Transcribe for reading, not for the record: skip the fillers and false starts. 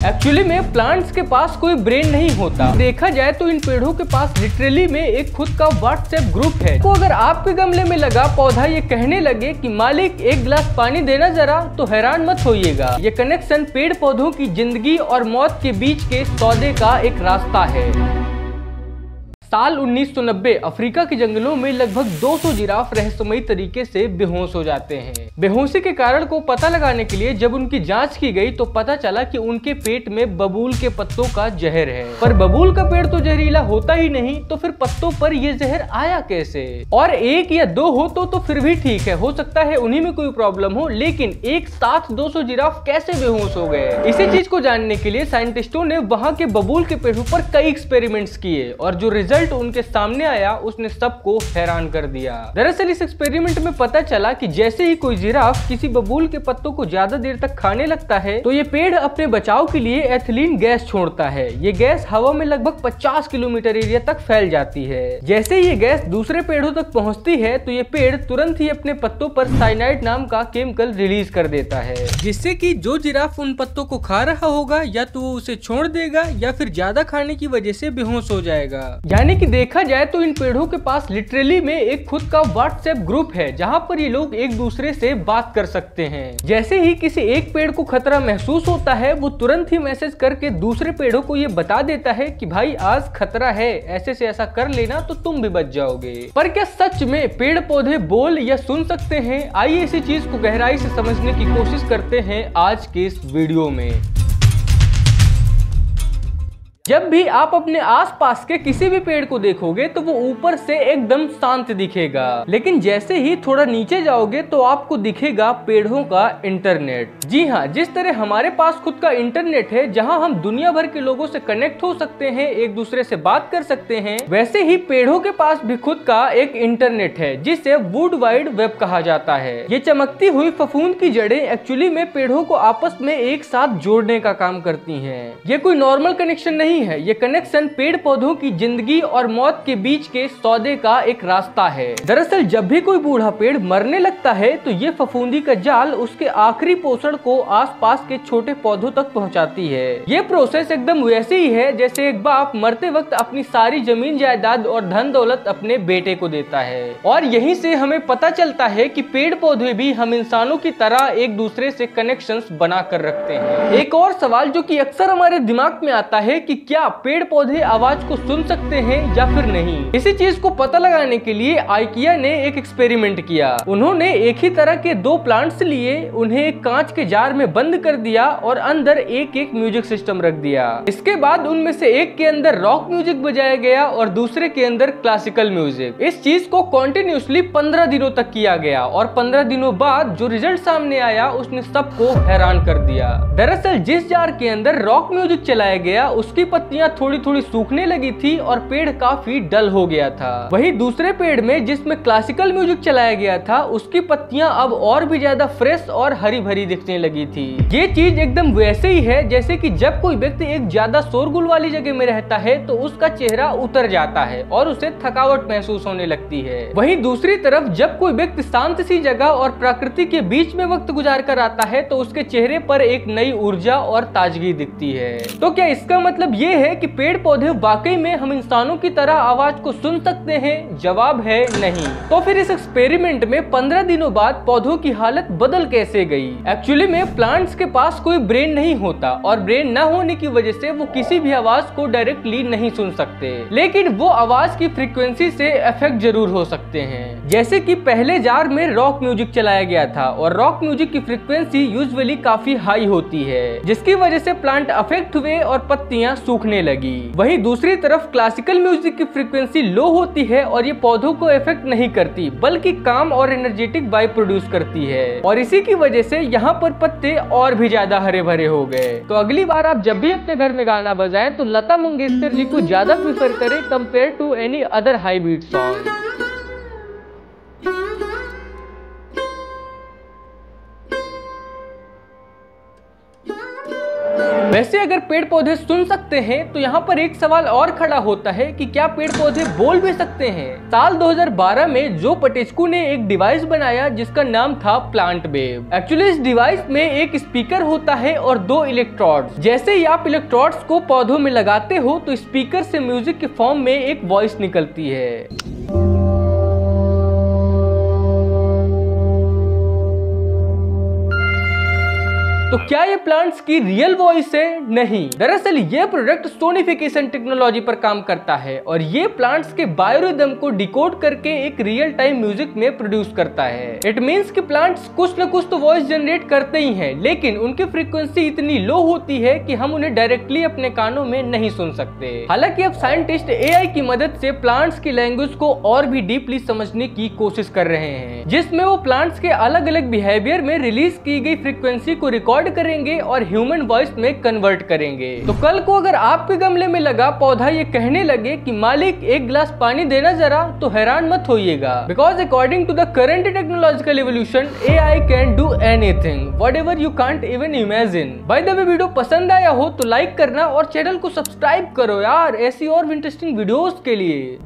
Actually में plants के पास कोई ब्रेन नहीं होता। देखा जाए तो इन पेड़ों के पास लिटरली में एक खुद का व्हाट्सएप ग्रुप है। तो अगर आपके गमले में लगा पौधा ये कहने लगे कि मालिक एक गिलास पानी देना जरा, तो हैरान मत होइएगा। ये कनेक्शन पेड़ पौधों की जिंदगी और मौत के बीच के सौदे का एक रास्ता है। साल 1990 अफ्रीका के जंगलों में लगभग 200 जिराफ रहस्यमयी तरीके से बेहोश हो जाते हैं। बेहोशी के कारण को पता लगाने के लिए जब उनकी जांच की गई तो पता चला कि उनके पेट में बबूल के पत्तों का जहर है। पर बबूल का पेड़ तो जहरीला होता ही नहीं, तो फिर पत्तों पर ये जहर आया कैसे? और एक या दो हो तो फिर भी ठीक है, हो सकता है उन्हीं में कोई प्रॉब्लम हो, लेकिन एक साथ 200 जिराफ कैसे बेहोश हो गए? इसी चीज को जानने के लिए साइंटिस्टों ने वहां के बबूल के पेड़ों पर कई एक्सपेरिमेंट्स किए और जो रिजल्ट उनके सामने आया उसने सबको हैरान कर दिया। दरअसल इस एक्सपेरिमेंट में पता चला कि जैसे ही कोई जिराफ किसी बबूल के पत्तों को ज्यादा देर तक खाने लगता है तो ये पेड़ अपने बचाव के लिए एथिलीन गैस छोड़ता है। ये गैस हवा में लगभग 50 किलोमीटर एरिया तक फैल जाती है। जैसे ही ये गैस दूसरे पेड़ों तक पहुंचती है तो ये पेड़ तुरंत ही अपने पत्तों पर साइनाइड नाम का केमिकल रिलीज कर देता है, जिससे कि जो जिराफ उन पत्तों को खा रहा होगा या तो वो उसे छोड़ देगा या फिर ज्यादा खाने की वजह से बेहोश हो जाएगा। यानी कि देखा जाए तो इन पेड़ों के पास लिटरली में एक खुद का व्हाट्सएप ग्रुप है जहां पर ये लोग एक दूसरे से बात कर सकते हैं। जैसे ही किसी एक पेड़ को खतरा महसूस होता है वो तुरंत ही मैसेज करके दूसरे पेड़ों को ये बता देता है कि भाई आज खतरा है, ऐसे से ऐसा कर लेना तो तुम भी बच जाओगे। पर क्या सच में पेड़ पौधे बोल या सुन सकते हैं? आइए इसी चीज को गहराई से समझने की कोशिश करते हैं आज के इस वीडियो में। जब भी आप अपने आसपास के किसी भी पेड़ को देखोगे तो वो ऊपर से एकदम शांत दिखेगा, लेकिन जैसे ही थोड़ा नीचे जाओगे तो आपको दिखेगा पेड़ों का इंटरनेट। जी हाँ, जिस तरह हमारे पास खुद का इंटरनेट है जहां हम दुनिया भर के लोगों से कनेक्ट हो सकते हैं, एक दूसरे से बात कर सकते हैं, वैसे ही पेड़ों के पास भी खुद का एक इंटरनेट है जिसे वुड वाइड वेब कहा जाता है। ये चमकती हुई फफूंद की जड़ें एक्चुअली में पेड़ों को आपस में एक साथ जोड़ने का काम करती हैं। ये कोई नॉर्मल कनेक्शन नहीं है, ये कनेक्शन पेड़ पौधों की जिंदगी और मौत के बीच के सौदे का एक रास्ता है। दरअसल जब भी कोई बूढ़ा पेड़ मरने लगता है तो ये फफूंदी का जाल उसके आखिरी पोषण को आसपास के छोटे पौधों तक पहुंचाती है। ये प्रोसेस एकदम वैसे ही है जैसे एक बाप मरते वक्त अपनी सारी जमीन जायदाद और धन दौलत अपने बेटे को देता है। और यहीं से हमें पता चलता है कि पेड़ पौधे भी हम इंसानों की तरह एक दूसरे से कनेक्शंस बना कर रखते हैं। एक और सवाल जो कि अक्सर हमारे दिमाग में आता है कि क्या पेड़ पौधे आवाज को सुन सकते हैं या फिर नहीं? इसी चीज को पता लगाने के लिए आइकिया ने एक एक्सपेरिमेंट किया। उन्होंने एक ही तरह के दो प्लांट्स लिए, उन्हें एक कांच के जार में बंद कर दिया और अंदर एक एक म्यूजिक सिस्टम रख दिया। इसके बाद उनमें से एक के अंदर रॉक म्यूजिक बजाया गया और दूसरे के अंदर क्लासिकल म्यूजिक। इस चीज को कॉन्टिन्यूसली 15 दिनों तक किया गया और 15 दिनों बाद जो रिजल्ट सामने आया उसने सबको हैरान कर दिया। दरअसल जिस जार के अंदर रॉक म्यूजिक चलाया गया उसकी पत्तियां थोड़ी थोड़ी सूखने लगी थी और पेड़ काफी डल हो गया था। वहीं दूसरे पेड़ में जिसमें क्लासिकल म्यूजिक चलाया गया था उसकी पत्तियां अब और भी ज्यादा फ्रेश और हरी भरी दिखने लगी थी। ये चीज एकदम वैसे ही है जैसे कि जब कोई व्यक्ति एक ज्यादा शोरगुल वाली जगह में रहता है तो उसका चेहरा उतर जाता है और उसे थकावट महसूस होने लगती है। वहीं दूसरी तरफ जब कोई व्यक्ति शांत सी जगह और प्रकृति के बीच में वक्त गुजार कर आता है तो उसके चेहरे पर एक नई ऊर्जा और ताजगी दिखती है। तो क्या इसका मतलब ये है कि पेड़ पौधे वाकई में हम इंसानों की तरह आवाज को सुन सकते हैं? जवाब है नहीं। तो फिर इस एक्सपेरिमेंट में 15 दिनों बाद पौधों की हालत बदल कैसे गई? एक्चुअली में प्लांट्स के पास कोई ब्रेन नहीं होता और ब्रेन न होने की वजह से वो किसी भी आवाज को डायरेक्टली नहीं सुन सकते, लेकिन वो आवाज की फ्रीक्वेंसी से अफेक्ट जरूर हो सकते हैं। जैसे कि पहले जार में रॉक म्यूजिक चलाया गया था और रॉक म्यूजिक की फ्रीक्वेंसी यूजुअली काफी हाई होती है जिसकी वजह से प्लांट अफेक्ट हुए और पत्तियां सूखने लगी। वहीं दूसरी तरफ क्लासिकल म्यूजिक की फ्रीक्वेंसी लो होती है और ये पौधों को इफेक्ट नहीं करती बल्कि काम और एनर्जेटिक वाइब प्रोड्यूस करती है और इसी की वजह से यहाँ पर पत्ते और भी ज्यादा हरे भरे हो गए। तो अगली बार आप जब भी अपने घर में गाना बजाएं तो लता मंगेशकर जी को ज्यादा प्रीफर करें compare to any other high beat song. वैसे अगर पेड़ पौधे सुन सकते हैं तो यहाँ पर एक सवाल और खड़ा होता है कि क्या पेड़ पौधे बोल भी सकते हैं। साल 2012 में जो पटेस्कू ने एक डिवाइस बनाया जिसका नाम था प्लांट वेव। एक्चुअली इस डिवाइस में एक स्पीकर होता है और 2 इलेक्ट्रोड्स। जैसे ही आप इलेक्ट्रोड्स को पौधों में लगाते हो तो स्पीकर से म्यूजिक के फॉर्म में एक वॉइस निकलती है। तो क्या ये प्लांट्स की रियल वॉइस है? नहीं, दरअसल ये प्रोडक्ट सोनिफिकेशन टेक्नोलॉजी पर काम करता है और ये प्लांट्स के बायोरिदम को डिकोड करके एक रियल टाइम म्यूजिक में प्रोड्यूस करता है। इट मींस कि प्लांट्स कुछ न कुछ तो वॉइस जनरेट करते ही हैं, लेकिन उनकी फ्रीक्वेंसी इतनी लो होती है कि हम उन्हें डायरेक्टली अपने कानों में नहीं सुन सकते। हालांकि अब साइंटिस्ट एआई की मदद से प्लांट्स की लैंग्वेज को और भी डीपली समझने की कोशिश कर रहे हैं, जिसमें वो प्लांट्स के अलग अलग बिहेवियर में रिलीज की गई फ्रीक्वेंसी को रिकॉर्ड करेंगे और ह्यूमन वॉइस में कन्वर्ट करेंगे। तो कल को अगर आपके गमले में लगा पौधा ये कहने लगे कि मालिक एक गिलास पानी देना जरा, तो हैरान मत होइएगा, because according to the current technological evolution AI can do anything whatever you can't even imagine. By the way, video पसंद आया हो तो लाइक करना और चैनल को सब्सक्राइब करो यार, ऐसी और इंटरेस्टिंग वीडियोस के लिए।